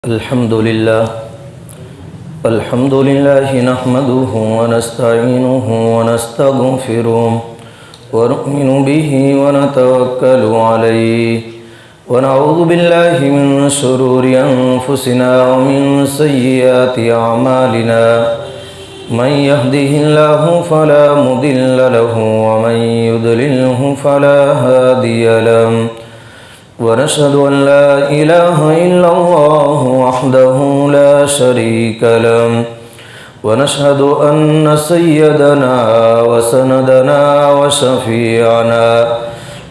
الحمد لله نحمده ونستعينه ونستغفره ونؤمن به ونتوكل عليه ونعوذ بالله من شرور أنفسنا ومن سيئات أعمالنا من يهده الله فلا مضل له ومن يضلله فلا هادي له ونشهد أن لا إله إلا الله وحده لا شريك له ونشهد أن سيدنا وسندنا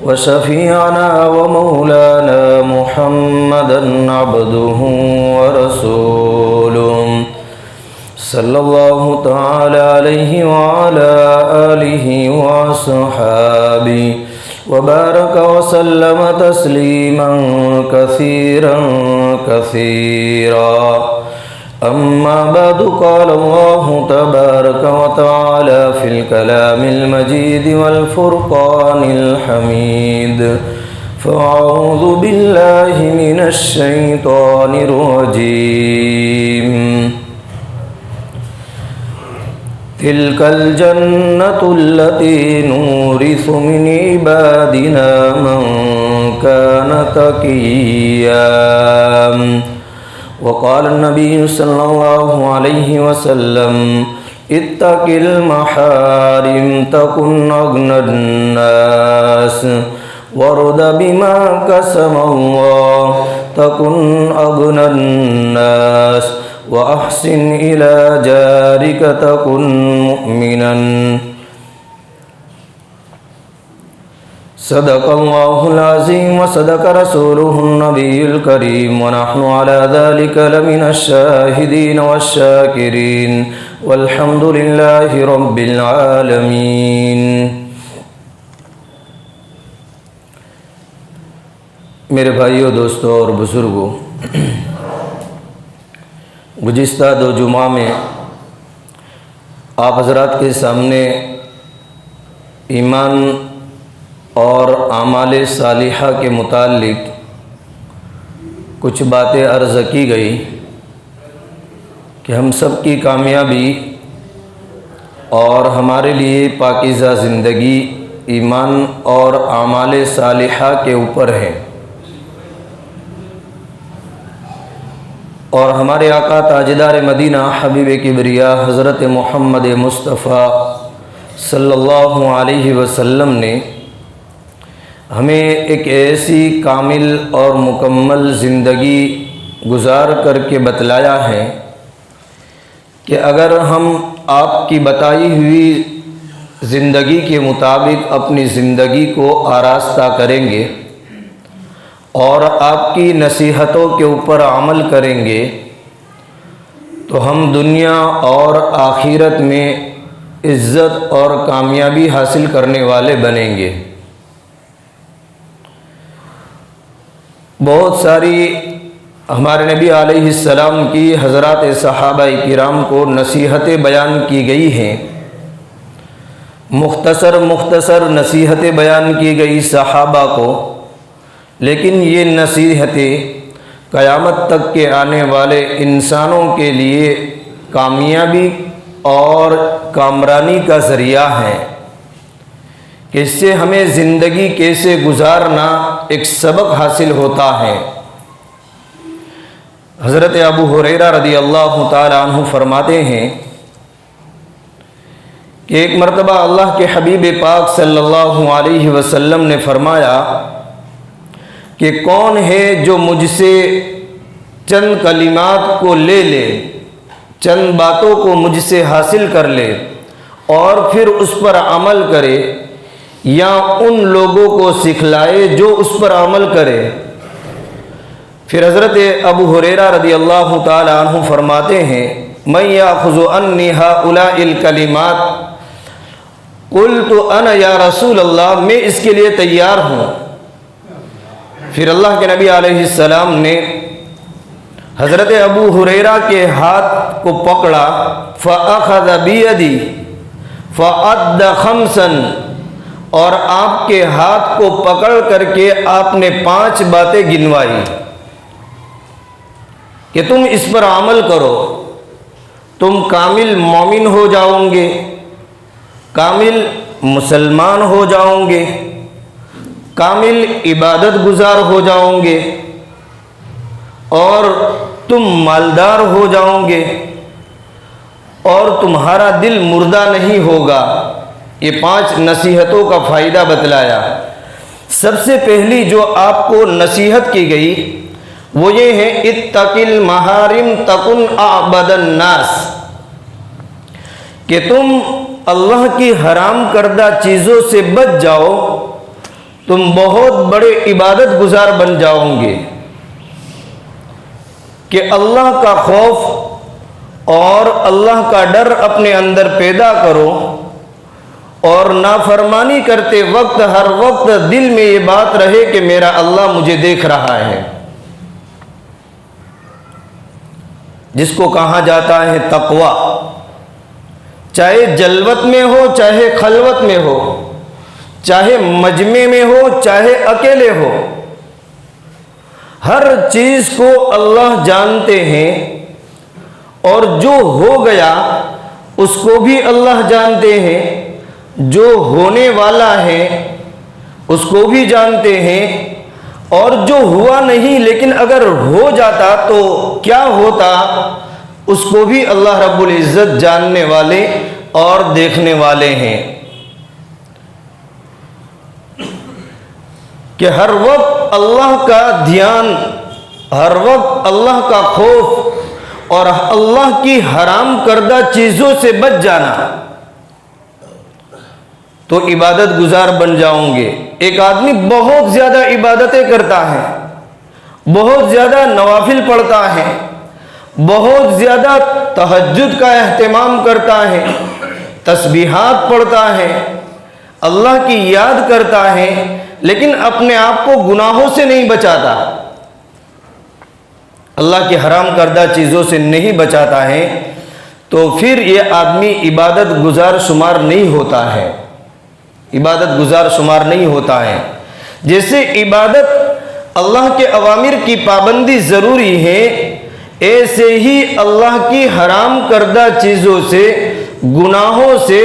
وشفيعنا ومولانا محمدا عبده ورسوله صلى الله تعالى عليه وعلى آله وصحابه وبارك وسلم تسليما كثيرا أما بعد قال الله تبارك وتعالى في الكلام المجيد والفرقان الحميد فأعوذ بالله من الشيطان الرجيم تلك الجنة التي نورث من عبادنا من كان تقيا وقال النبي صلى الله عليه وسلم اتق المحارم تكن أغنى الناس وارض بما قسم الله تكن أغنى الناس وأحسن إلى جارك تكن مؤمنا صدق الله العظيم وصدق رسوله النبي الكريم ونحن على ذلك لمن الشاهدين والشاكرين والحمد لله رب العالمين. میرے بھائیوں، دوستوں اور بزرگوں، گزشتہ 2 جمعہ میں آپ حضرات کے سامنے ایمان اور اعمال صالحہ کے متعلق کچھ باتیں عرض کی گئی کہ ہم سب کی کامیابی اور ہمارے لیے پاکیزہ زندگی ایمان اور اعمال صالحہ کے اوپر ہے، اور ہمارے آقا تاجدار مدینہ حبیب کبریا حضرت محمد مصطفیٰ صلی اللہ علیہ وسلم نے ہمیں ایک ایسی کامل اور مکمل زندگی گزار کر کے بتلایا ہے کہ اگر ہم آپ کی بتائی ہوئی زندگی کے مطابق اپنی زندگی کو آراستہ کریں گے اور آپ کی نصیحتوں کے اوپر عمل کریں گے تو ہم دنیا اور آخرت میں عزت اور کامیابی حاصل کرنے والے بنیں گے۔ بہت ساری ہمارے نبی علیہ السلام کی حضرات صحابہ کرام کو نصیحتیں بیان کی گئی ہیں، مختصر نصیحتیں بیان کی گئی صحابہ کو، لیکن یہ نصیحتیں قیامت تک کے آنے والے انسانوں کے لیے کامیابی اور کامرانی کا ذریعہ ہیں کہ اس سے ہمیں زندگی کیسے گزارنا ایک سبق حاصل ہوتا ہے۔ حضرت ابو ہریرہ رضی اللہ تعالی عنہ فرماتے ہیں کہ ایک مرتبہ اللہ کے حبیب پاک صلی اللہ علیہ وسلم نے فرمایا کہ کون ہے جو مجھ سے چند کلمات کو لے لے، چند باتوں کو مجھ سے حاصل کر لے اور پھر اس پر عمل کرے، یا ان لوگوں کو سکھلائے جو اس پر عمل کرے۔ پھر حضرت ابو ہریرہ رضی اللہ تعالی عنہ فرماتے ہیں من یاخذ عنی ہؤلاء الکلمات قلت انا یا رسول اللہ، میں اس کے لیے تیار ہوں۔ پھر اللہ کے نبی علیہ السلام نے حضرت ابو ہریرہ کے ہاتھ کو پکڑا، فأخذ بیدی فعد خمسا، اور آپ کے ہاتھ کو پکڑ کر کے آپ نے 5 باتیں گنوائی۔ کہ تم اس پر عمل کرو، تم کامل مومن ہو جاؤ گے، کامل مسلمان ہو جاؤ گے، کامل عبادت گزار ہو جاؤ گے، اور تم مالدار ہو جاؤ گے، اور تمہارا دل مردہ نہیں ہوگا۔ یہ 5 نصیحتوں کا فائدہ بتلایا۔ سب سے پہلی جو آپ کو نصیحت کی گئی وہ یہ ہے اتق المحارم تکن اعبد الناس، کہ تم اللہ کی حرام کردہ چیزوں سے بچ جاؤ، تم بہت بڑے عبادت گزار بن جاؤ گے۔ کہ اللہ کا خوف اور اللہ کا ڈر اپنے اندر پیدا کرو، اور نافرمانی کرتے وقت ہر وقت دل میں یہ بات رہے کہ میرا اللہ مجھے دیکھ رہا ہے، جس کو کہا جاتا ہے تقویٰ۔ چاہے جلوت میں ہو، چاہے خلوت میں ہو، چاہے مجمع میں ہو، چاہے اکیلے ہو، ہر چیز کو اللہ جانتے ہیں، اور جو ہو گیا اس کو بھی اللہ جانتے ہیں، جو ہونے والا ہے اس کو بھی جانتے ہیں، اور جو ہوا نہیں لیکن اگر ہو جاتا تو کیا ہوتا اس کو بھی اللہ رب العزت جاننے والے اور دیکھنے والے ہیں۔ کہ ہر وقت اللہ کا دھیان، ہر وقت اللہ کا خوف اور اللہ کی حرام کردہ چیزوں سے بچ جانا، تو عبادت گزار بن جاؤں گے۔ ایک آدمی بہت زیادہ عبادتیں کرتا ہے، بہت زیادہ نوافل پڑھتا ہے، بہت زیادہ تہجد کا اہتمام کرتا ہے، تسبیحات پڑھتا ہے، اللہ کی یاد کرتا ہے، لیکن اپنے آپ کو گناہوں سے نہیں بچاتا، اللہ کی حرام کردہ چیزوں سے نہیں بچاتا ہے، تو پھر یہ آدمی عبادت گزار شمار نہیں ہوتا ہے، عبادت گزار شمار نہیں ہوتا ہے۔ جیسے عبادت اللہ کے اوامر کی پابندی ضروری ہے، ایسے ہی اللہ کی حرام کردہ چیزوں سے، گناہوں سے،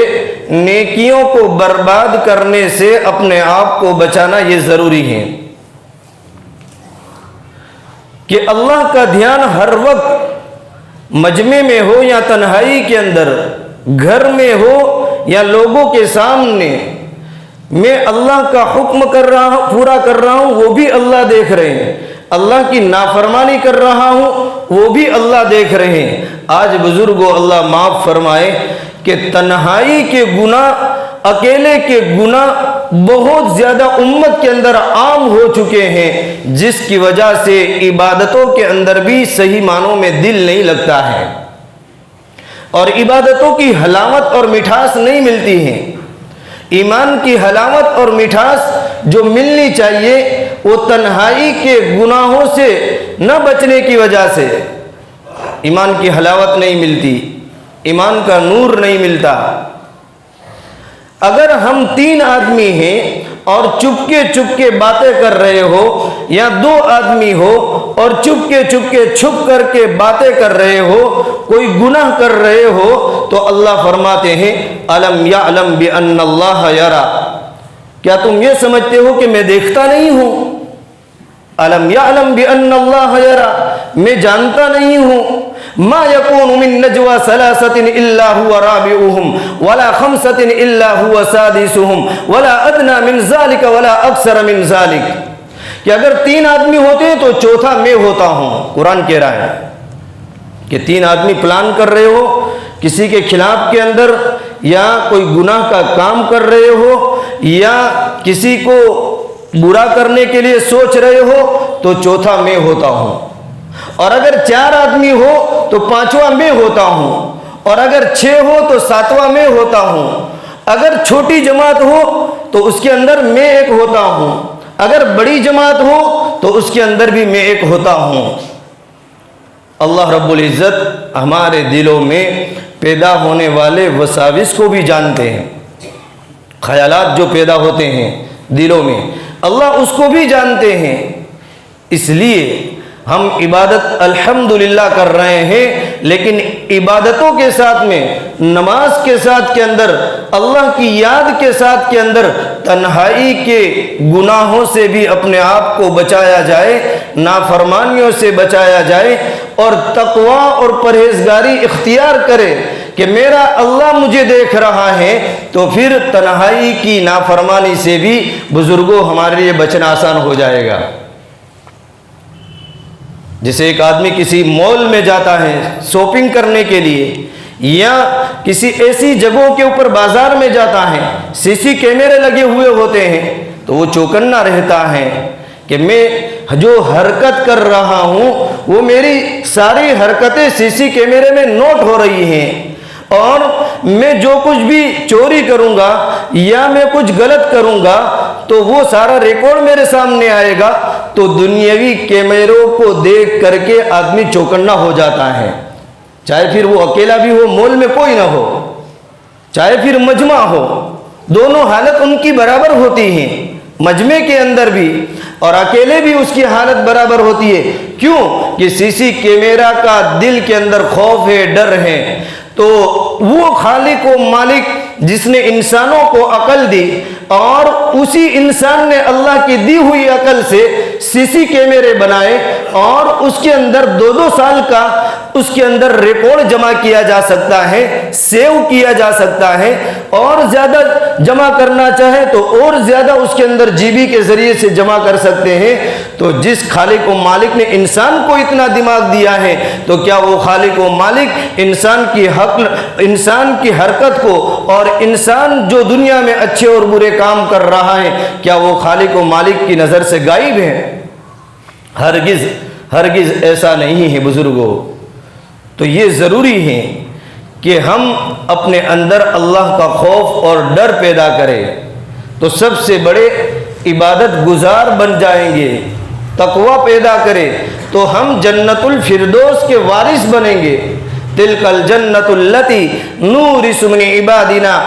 نیکیوں کو برباد کرنے سے اپنے آپ کو بچانا یہ ضروری ہے۔ کہ اللہ کا دھیان ہر وقت مجمع میں ہو یا تنہائی کے اندر، گھر میں ہو یا لوگوں کے سامنے، میں اللہ کا حکم پورا کر رہا ہوں وہ بھی اللہ دیکھ رہے ہیں، اللہ کی نافرمانی کر رہا ہوں وہ بھی اللہ دیکھ رہے ہیں۔ آج بزرگوں اللہ معاف فرمائے کہ تنہائی کے گناہ، اکیلے کے گناہ بہت زیادہ امت کے اندر عام ہو چکے ہیں، جس کی وجہ سے عبادتوں کے اندر بھی صحیح معنوں میں دل نہیں لگتا ہے، اور عبادتوں کی حلاوت اور مٹھاس نہیں ملتی ہے۔ ایمان کی حلاوت اور مٹھاس جو ملنی چاہیے وہ تنہائی کے گناہوں سے نہ بچنے کی وجہ سے ایمان کی حلاوت نہیں ملتی، ایمان کا نور نہیں ملتا۔ اگر ہم 3 آدمی ہیں اور چپکے باتیں کر رہے ہو، یا 2 آدمی ہو اور چپکے چھپ کر کے باتیں کر رہے ہو، کوئی گناہ کر رہے ہو، تو اللہ فرماتے ہیں الم یعلم بان اللہ یرا، کیا تم یہ سمجھتے ہو کہ میں دیکھتا نہیں ہوں؟ الم یعلم بان اللہ یرا، میں جانتا نہیں ہوں۔ ما یکون من نجوى ثلاثة الا هو رابعهم ولا خمسة الا هو سادسهم ولا ادنى من ذلك ولا اکثر من ذلك، کہ اگر 3 آدمی ہوتے ہیں تو چوتھا میں ہوتا ہوں۔ قرآن کہہ رہا ہے کہ 3 آدمی پلان کر رہے ہو کسی کے خلاف کے اندر، یا کوئی گناہ کا کام کر رہے ہو، یا کسی کو برا کرنے کے لیے سوچ رہے ہو، تو چوتھا میں ہوتا ہوں، اور اگر 4 آدمی ہو تو 5واں میں ہوتا ہوں، اور اگر 6 ہو تو 7واں میں ہوتا ہوں، اگر چھوٹی جماعت ہو تو اس کے اندر میں ایک ہوتا ہوں، اگر بڑی جماعت ہو تو اس کے اندر بھی میں ایک ہوتا ہوں۔ اللہ رب العزت ہمارے دلوں میں پیدا ہونے والے وساوس کو بھی جانتے ہیں، خیالات جو پیدا ہوتے ہیں دلوں میں، اللہ اس کو بھی جانتے ہیں۔ اس لیے ہم عبادت الحمدللہ کر رہے ہیں، لیکن عبادتوں کے ساتھ میں، نماز کے ساتھ کے اندر، اللہ کی یاد کے ساتھ کے اندر تنہائی کے گناہوں سے بھی اپنے آپ کو بچایا جائے، نافرمانیوں سے بچایا جائے، اور تقوی اور پرہیزگاری اختیار کرے کہ میرا اللہ مجھے دیکھ رہا ہے، تو پھر تنہائی کی نافرمانی سے بھی بزرگوں ہمارے لیے بچنا آسان ہو جائے گا۔ جیسے ایک آدمی کسی مال میں جاتا ہے شاپنگ کرنے کے لیے، یا کسی ایسی جگہوں کے اوپر بازار میں جاتا ہے، سی سی کیمرے لگے ہوئے ہوتے ہیں، تو وہ چوکنا رہتا ہے کہ میں جو حرکت کر رہا ہوں وہ میری ساری حرکتیں سی سی کیمرے میں نوٹ ہو رہی ہیں، اور میں جو کچھ بھی چوری کروں گا یا میں کچھ غلط کروں گا تو وہ سارا ریکارڈ میرے سامنے آئے گا۔ تو دنیاوی کیمروں کو دیکھ کر کے آدمی چوکنا ہو جاتا ہے، چاہے پھر وہ اکیلا بھی ہو، مال میں کوئی نہ ہو، چاہے پھر مجمع ہو، دونوں حالت ان کی برابر ہوتی ہیں، مجمع کے اندر بھی اور اکیلے بھی اس کی حالت برابر ہوتی ہے۔ کیوں کہ سی سی کیمرہ کا دل کے اندر خوف ہے، ڈر ہے۔ تو وہ خالق و مالک جس نے انسانوں کو عقل دی، اور اسی انسان نے اللہ کی دی ہوئی عقل سے سی سی کیمرے بنائے، اور اس کے اندر 2-2 سال کا اس کے اندر ریکارڈ جمع کیا جا سکتا ہے، سیو کیا جا سکتا ہے، اور زیادہ جمع کرنا چاہے تو اور زیادہ اس کے اندر جی بی کے ذریعے سے جمع کر سکتے ہیں۔ تو جس خالق و مالک نے انسان کو اتنا دماغ دیا ہے، تو کیا وہ خالق و مالک انسان کی حرکت کو، اور انسان جو دنیا میں اچھے اور برے کام کر رہا ہے، کیا وہ خالق و مالک کی نظر سے غائب ہے؟ ہرگز ایسا نہیں ہے بزرگوں۔ تو یہ ضروری ہے کہ ہم اپنے اندر اللہ کا خوف اور ڈر پیدا کریں، تو سب سے بڑے عبادت گزار بن جائیں گے۔ تقوی پیدا کریں تو ہم جنت الفردوس کے وارث بنیں گے۔ تلک الجنت التی نورث من عبادنا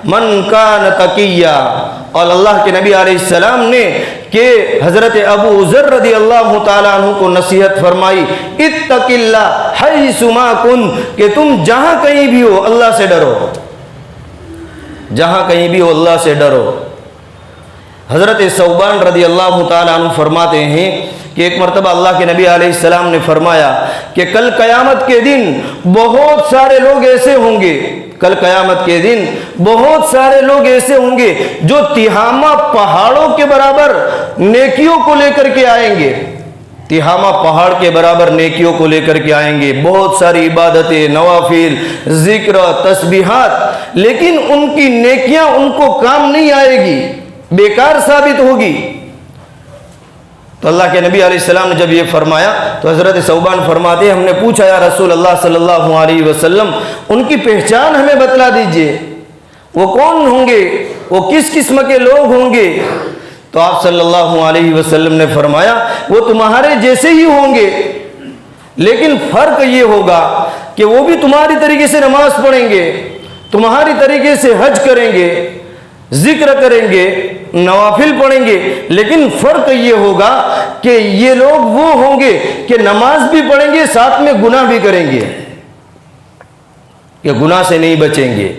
من کان تقیا۔ اور اللہ کے نبی علیہ السلام نے کہ حضرت ابو ذر رضی اللہ تعالیٰ عنہ کو نصیحت فرمائی، اتق اللہ حیث ما کنت، کہ تم جہاں کہیں بھی ہو اللہ سے ڈرو، جہاں کہیں بھی ہو اللہ سے ڈرو۔ حضرت ثوبان رضی اللہ تعالیٰ عنہ فرماتے ہیں کہ ایک مرتبہ اللہ کے نبی علیہ السلام نے فرمایا کہ کل قیامت کے دن بہت سارے لوگ ایسے ہوں گے، کل قیامت کے دن بہت سارے لوگ ایسے ہوں گے جو تہامہ پہاڑوں کے برابر نیکیوں کو لے کر کے آئیں گے، تہامہ پہاڑ کے برابر نیکیوں کو لے کر کے آئیں گے، بہت ساری عبادتیں، نوافل، ذکر، تسبیحات، لیکن ان کی نیکیاں ان کو کام نہیں آئے گی، بیکار ثابت ہوگی۔ تو اللہ کے نبی علیہ السلام نے جب یہ فرمایا تو حضرت ثوبان فرماتے ہیں، ہم نے پوچھا یا رسول اللہ صلی اللہ علیہ وسلم، ان کی پہچان ہمیں بتلا دیجئے، وہ کون ہوں گے، وہ کس قسم کے لوگ ہوں گے؟ تو آپ صلی اللہ علیہ وسلم نے فرمایا وہ تمہارے جیسے ہی ہوں گے، لیکن فرق یہ ہوگا کہ وہ بھی تمہاری طریقے سے نماز پڑھیں گے، تمہاری طریقے سے حج کریں گے، ذکر کریں گے، نوافل پڑھیں گے، لیکن فرق یہ ہوگا کہ یہ لوگ وہ ہوں گے کہ نماز بھی پڑھیں گے، ساتھ میں گناہ بھی کریں گے، کہ گناہ سے نہیں بچیں گے،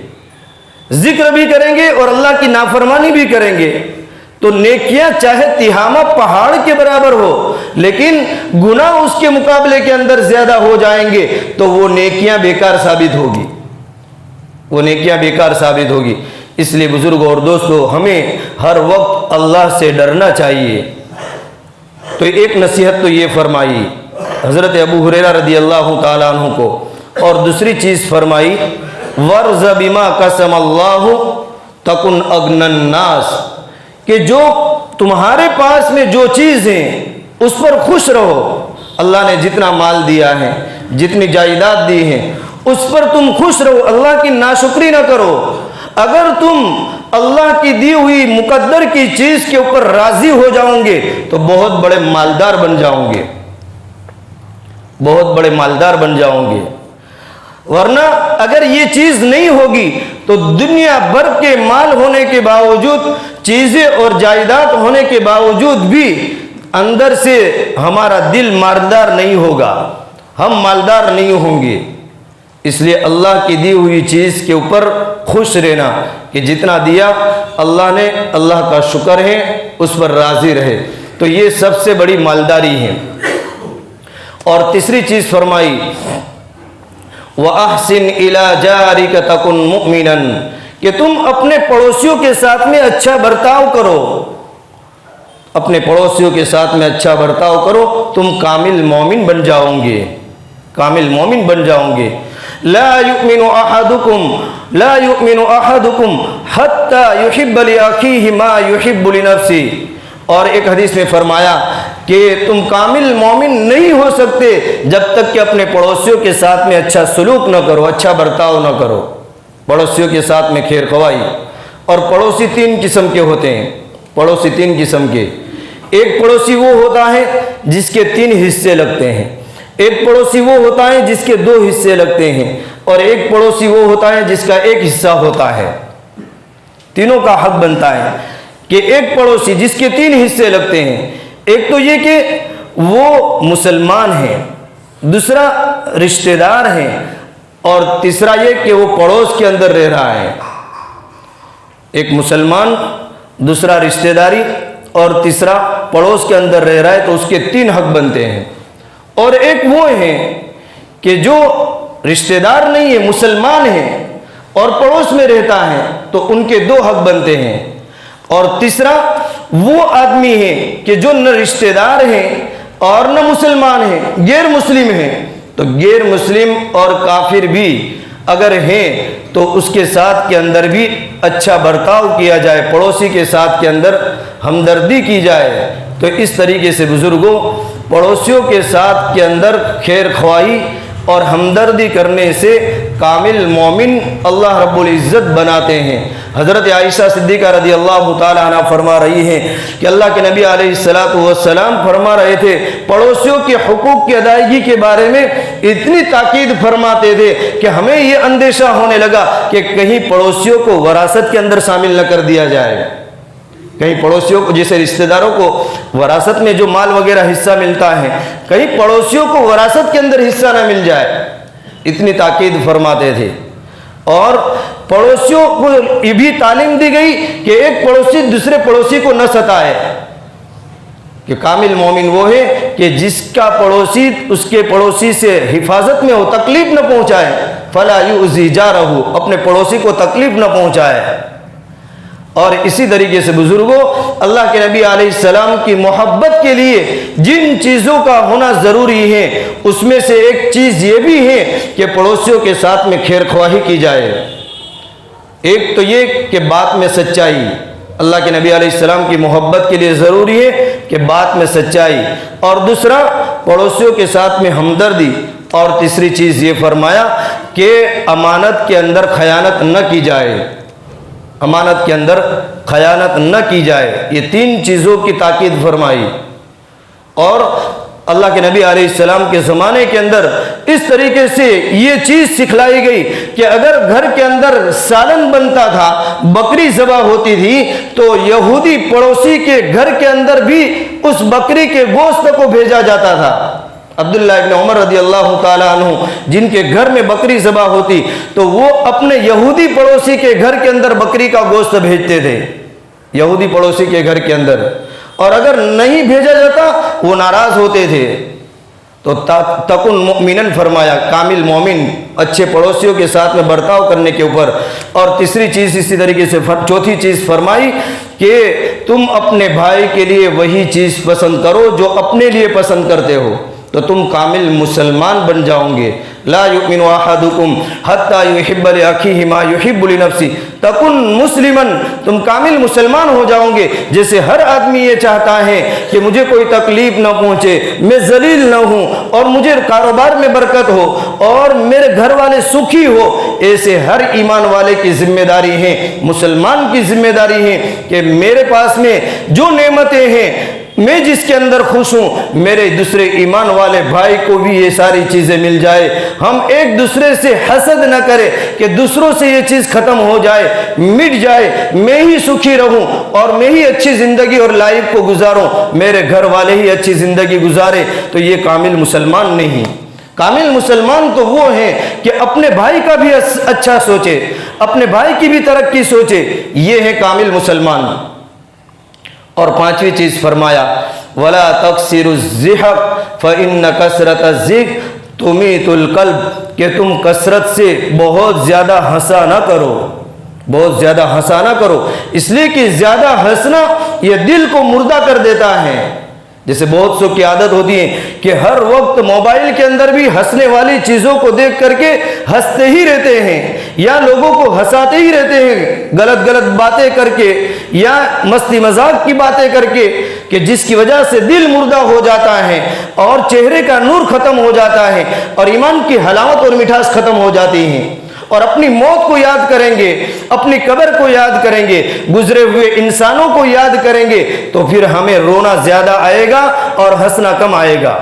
ذکر بھی کریں گے اور اللہ کی نافرمانی بھی کریں گے۔ تو نیکیاں چاہے تہامہ پہاڑ کے برابر ہو، لیکن گناہ اس کے مقابلے کے اندر زیادہ ہو جائیں گے تو وہ نیکیاں بیکار ثابت ہوگی، وہ نیکیاں بیکار ثابت ہوگی۔ اس لیے بزرگوں اور دوستو، ہمیں ہر وقت اللہ سے ڈرنا چاہیے۔ تو ایک نصیحت تو یہ فرمائی حضرت ابو ہریرہ رضی اللہ تعالیٰ عنہ کو، اور دوسری چیز فرمائی ورز بما قسم اللہ تکن اغنی الناس، کہ جو تمہارے پاس میں جو چیز ہیں اس پر خوش رہو۔ اللہ نے جتنا مال دیا ہے، جتنی جائیداد دی ہے، اس پر تم خوش رہو، اللہ کی ناشکری نہ کرو۔ اگر تم اللہ کی دی ہوئی مقدر کی چیز کے اوپر راضی ہو جاؤ گے تو بہت بڑے مالدار بن جاؤ گے، بہت بڑے مالدار بن جاؤ گے۔ ورنہ اگر یہ چیز نہیں ہوگی تو دنیا بھر کے مال ہونے کے باوجود، چیزیں اور جائیداد ہونے کے باوجود بھی اندر سے ہمارا دل مالدار نہیں ہوگا، ہم مالدار نہیں ہوں گے۔ اس لیے اللہ کی دی ہوئی چیز کے اوپر خوش رہنا کہ جتنا دیا اللہ نے، اللہ کا شکر ہے، اس پر راضی رہے، تو یہ سب سے بڑی مالداری ہے۔ اور تیسری چیز فرمائی وَأَحْسِنْ إِلَى جَارِكَ تَكُنْ مُؤْمِنًا، کہ تم اپنے پڑوسیوں کے ساتھ میں اچھا برتاؤ کرو، اپنے پڑوسیوں کے ساتھ میں اچھا برتاؤ کرو، تم کامل مومن بن جاؤ گے، کامل مومن بن جاؤ گے۔ لا يؤمن احدكم حتى يحب لاخيه ما يحب لنفسه، اور ایک حدیث میں فرمایا کہ تم کامل مومن نہیں ہو سکتے جب تک کہ اپنے پڑوسیوں کے ساتھ میں اچھا سلوک نہ کرو، اچھا برتاؤ نہ کرو، پڑوسیوں کے ساتھ میں خیر خواہی۔ اور پڑوسی تین قسم کے ہوتے ہیں، پڑوسی تین قسم کے، ایک پڑوسی وہ ہوتا ہے جس کے تین حصے لگتے ہیں، ایک پڑوسی وہ ہوتا ہے جس کے دو حصے لگتے ہیں، اور ایک پڑوسی وہ ہوتا ہے جس کا ایک حصہ ہوتا ہے۔ تینوں کا حق بنتا ہے کہ ایک پڑوسی جس کے تین حصے لگتے ہیں، ایک تو یہ کہ وہ مسلمان ہیں، دوسرا رشتہ دار ہیں، اور تیسرا یہ کہ وہ پڑوس کے اندر رہ رہا ہے۔ ایک مسلمان، دوسرا رشتہ داری، اور تیسرا پڑوس کے اندر رہ رہا ہے، تو اس کے تین حق بنتے ہیں۔ اور ایک وہ ہیں کہ جو رشتہ دار نہیں ہے، مسلمان ہیں اور پڑوس میں رہتا ہے، تو ان کے دو حق بنتے ہیں۔ اور تیسرا وہ آدمی ہے کہ جو نہ رشتہ دار ہیں اور نہ مسلمان ہیں، غیر مسلم ہیں، تو غیر مسلم اور کافر بھی اگر ہیں تو اس کے ساتھ کے اندر بھی اچھا برتاؤ کیا جائے، پڑوسی کے ساتھ کے اندر ہمدردی کی جائے۔ تو اس طریقے سے بزرگوں، پڑوسیوں کے ساتھ کے اندر خیر خواہی اور ہمدردی کرنے سے کامل مومن اللہ رب العزت بناتے ہیں۔ حضرت عائشہ صدیقہ رضی اللہ تعالیٰ عنہ فرما رہی ہیں کہ اللہ کے نبی علیہ السلام فرما رہے تھے، پڑوسیوں کے حقوق کی ادائیگی کے بارے میں اتنی تاکید فرماتے تھے کہ ہمیں یہ اندیشہ ہونے لگا کہ کہیں پڑوسیوں کو وراثت کے اندر شامل نہ کر دیا جائے، کہیں پڑوسیوں کو، جیسے رشتہ داروں کو وراثت میں جو مال وغیرہ حصہ ملتا ہے، کہیں پڑوسیوں کو وراثت کے اندر حصہ نہ مل جائے، اتنی تاکید فرماتے تھے۔ اور پڑوسیوں کو یہ بھی تعلیم دی گئی کہ ایک پڑوسی دوسرے پڑوسی کو نہ ستائے، کہ کامل مومن وہ ہے کہ جس کا پڑوسی اس کے پڑوسی سے حفاظت میں ہو، تکلیف نہ پہنچائے، فلا یؤذی جارہ، اپنے پڑوسی کو تکلیف نہ پہنچائے۔ اور اسی طریقے سے بزرگوں، اللہ کے نبی علیہ السلام کی محبت کے لیے جن چیزوں کا ہونا ضروری ہے، اس میں سے ایک چیز یہ بھی ہے کہ پڑوسیوں کے ساتھ میں خیر خواہی کی جائے۔ ایک تو یہ کہ بات میں سچائی، اللہ کے نبی علیہ السلام کی محبت کے لیے ضروری ہے کہ بات میں سچائی، اور دوسرا پڑوسیوں کے ساتھ میں ہمدردی، اور تیسری چیز یہ فرمایا کہ امانت کے اندر خیانت نہ کی جائے، امانت کے اندر خیانت نہ کی جائے۔ یہ تین چیزوں کی تاکید فرمائی۔ اور اللہ کے نبی علیہ السلام کے زمانے کے اندر اس طریقے سے یہ چیز سکھلائی گئی کہ اگر گھر کے اندر سالن بنتا تھا، بکری ذبح ہوتی تھی، تو یہودی پڑوسی کے گھر کے اندر بھی اس بکری کے گوشت کو بھیجا جاتا تھا۔ عبداللہ ابن عمر رضی اللہ تعالیٰ عنہ جن کے گھر میں بکری ذبح ہوتی تو وہ اپنے یہودی پڑوسی کے گھر کے اندر بکری کا گوشت بھیجتے تھے، یہودی پڑوسی کے گھر کے اندر، اور اگر نہیں بھیجا جاتا وہ ناراض ہوتے تھے۔ تو تکن مؤمنن فرمایا، کامل مومن اچھے پڑوسیوں کے ساتھ میں برتاؤ کرنے کے اوپر۔ اور تیسری چیز اسی طریقے سے چوتھی چیز فرمائی کہ تم اپنے بھائی کے لیے وہی چیز پسند کرو جو اپنے لیے پسند کرتے ہو، تو تم کامل مسلمان بن جاؤ گے۔ لا یؤمن احدکم حتی یحب لاخیہ ما یحب لنفسہ، تکن مسلما، تم کامل مسلمان ہو جاؤ گے۔ جیسے ہر آدمی یہ چاہتا ہے کہ مجھے کوئی تکلیف نہ پہنچے، میں ذلیل نہ ہوں، اور مجھے کاروبار میں برکت ہو، اور میرے گھر والے سکھی ہو، ایسے ہر ایمان والے کی ذمہ داری ہے، مسلمان کی ذمہ داری ہے کہ میرے پاس میں جو نعمتیں ہیں، میں جس کے اندر خوش ہوں میرے دوسرے ایمان والے بھائی کو بھی یہ ساری چیزیں مل جائے. ہم ایک دوسرے سے حسد نہ کریں کہ دوسروں سے یہ چیز ختم ہو جائے, مٹ جائے, میں ہی سکھی رہوں اور میں ہی اچھی زندگی اور لائف کو گزاروں, میرے گھر والے ہی اچھی زندگی گزارے. تو یہ کامل مسلمان نہیں. کامل مسلمان تو وہ ہیں کہ اپنے بھائی کا بھی اچھا سوچے, اپنے بھائی کی بھی ترقی سوچے. یہ ہے کامل مسلمان. اور پانچویں چیز فرمایا وَلَا تَقْصِرُ الزِّحَقْ فَإِنَّ كَثْرَةَ الزِّحْقِ تُمِيتُ الْقَلْبِ کہ تم کثرت سے بہت زیادہ ہنسا نہ کرو, بہت زیادہ ہنسا نہ کرو, اس لیے کہ زیادہ ہنسنا یہ دل کو مردہ کر دیتا ہے. جیسے بہت سو کی عادت ہوتی ہے کہ ہر وقت موبائل کے اندر بھی ہنسنے والی چیزوں کو دیکھ کر کے ہنستے ہی رہتے ہیں, یا لوگوں کو ہنساتے ہی رہتے ہیں غلط غلط باتیں کر کے یا مستی مذاق کی باتیں کر کے, کہ جس کی وجہ سے دل مردہ ہو جاتا ہے اور چہرے کا نور ختم ہو جاتا ہے اور ایمان کی حلاوت اور مٹھاس ختم ہو جاتی ہیں. اور اپنی موت کو یاد کریں گے, اپنی قبر کو یاد کریں گے, گزرے ہوئے انسانوں کو یاد کریں گے, تو پھر ہمیں رونا زیادہ آئے گا اور ہنسنا کم آئے گا.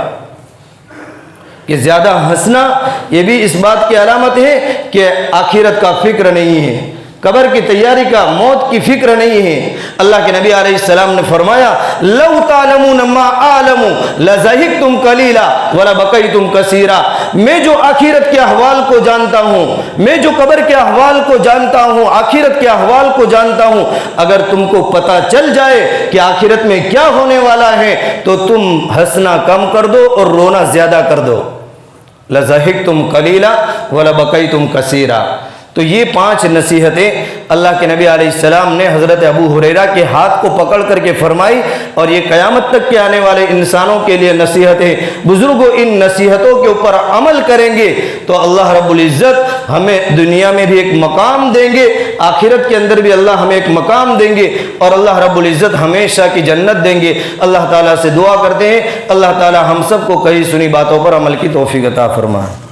کہ زیادہ ہنسنا یہ بھی اس بات کی علامت ہے کہ آخرت کا فکر نہیں ہے, قبر کی تیاری کا, موت کی فکر نہیں ہے. اللہ کے نبی علیہ السلام نے فرمایا لو تعلمون ما اعلم لضحكتم قليلا ولبكيتم كثيرا. میں جو آخرت کے احوال کو جانتا ہوں, میں جو قبر کے احوال کو جانتا ہوں, آخرت کے احوال کو جانتا ہوں, اگر تم کو پتہ چل جائے کہ آخرت میں کیا ہونے والا ہے تو تم ہنسنا کم کر دو اور رونا زیادہ کر دو. لضحكتم قليلا ولبكيتم كثيرا. تو یہ 5 نصیحتیں اللہ کے نبی علیہ السلام نے حضرت ابو ہریرہ کے ہاتھ کو پکڑ کر کے فرمائی, اور یہ قیامت تک کے آنے والے انسانوں کے لیے نصیحتیں. بزرگوں ان نصیحتوں کے اوپر عمل کریں گے تو اللہ رب العزت ہمیں دنیا میں بھی ایک مقام دیں گے, آخرت کے اندر بھی اللہ ہمیں ایک مقام دیں گے, اور اللہ رب العزت ہمیشہ کی جنت دیں گے. اللہ تعالیٰ سے دعا کرتے ہیں اللہ تعالیٰ ہم سب کو کہی سنی باتوں پر عمل کی توفیق عطا فرمائے.